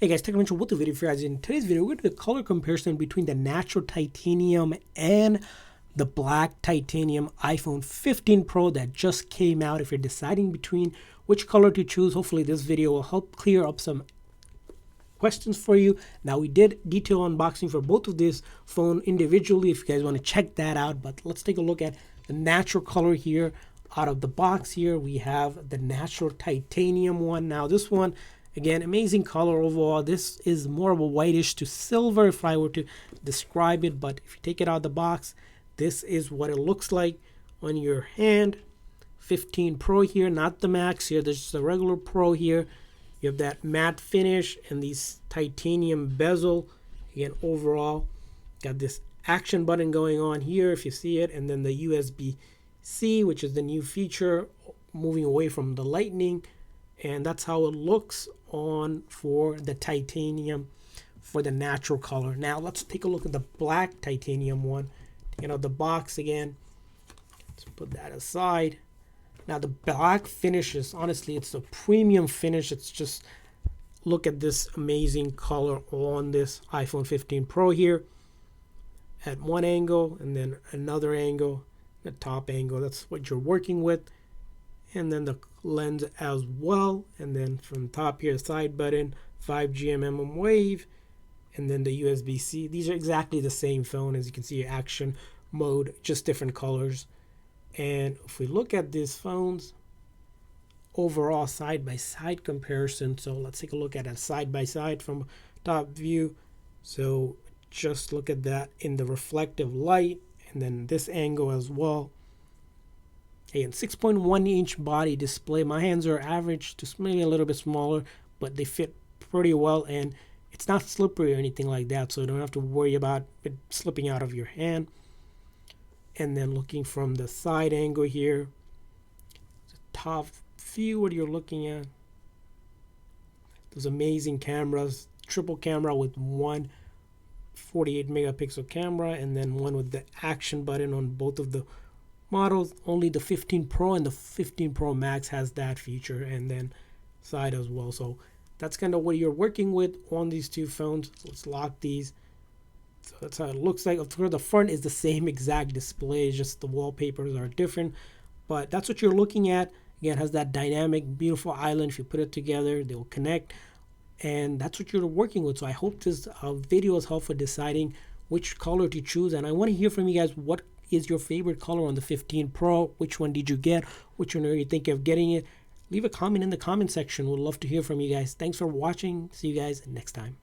Hey guys, Technical with the video for you guys. In today's video, we're going to do a color comparison between the natural titanium and the black titanium iPhone 15 Pro that just came out. If you're deciding between which color to choose, hopefully this video will help clear up some questions for you. Now, we did detail unboxing for both of this phone individually if you guys want to check that out, but let's take a look at the natural color here. Out of the box here, we have the natural titanium one. Now, this one, again, amazing color overall. This is more of a whitish to silver if I were to describe it, but if you take it out of the box, this is what it looks like on your hand. 15 Pro here, not the Max here. There's just a regular Pro here. You have that matte finish and these titanium bezel. Again, overall, got this action button going on here if you see it, and then the USB-C, which is the new feature, moving away from the lightning. And that's how it looks on for the titanium for the natural color. Now let's take a look at the black titanium one. The box again. Let's put that aside. Now the black finishes, honestly, it's a premium finish. It's just, look at this amazing color on this iPhone 15 Pro here. At one angle and then another angle, the top angle. That's what you're working with. And then the lens as well, and then from the top here, side button, 5G mm wave, and then the USB-C. These are exactly the same phone. As you can see, action mode, just different colors. And if we look at these phones overall side-by-side comparison, so let's take a look at a side-by-side from top view. So just look at that in the reflective light, and then this angle as well. Again, 6.1-inch body display. My hands are average to maybe a little bit smaller, but they fit pretty well, and it's not slippery or anything like that, so you don't have to worry about it slipping out of your hand. And then looking from the side angle here, the top view, what you're looking at, those amazing cameras, triple camera with one 48 megapixel camera, and then one with the action button on both of the models. Only the 15 Pro and the 15 Pro Max has that feature, and then side as well. So that's kind of what you're working with on these two phones. So let's lock these. So that's how it looks like. Of course, the front is the same exact display, it's just the wallpapers are different, but that's what you're looking at. Again, it has that dynamic, beautiful island. If you put it together, they will connect, and that's what you're working with. So I hope this video is helpful deciding which color to choose, and I want to hear from you guys. What is your favorite color on the 15 Pro? Which one did you get? Which one are you thinking of getting it? Leave a comment in the comment section. We'd love to hear from you guys. Thanks for watching. See you guys next time.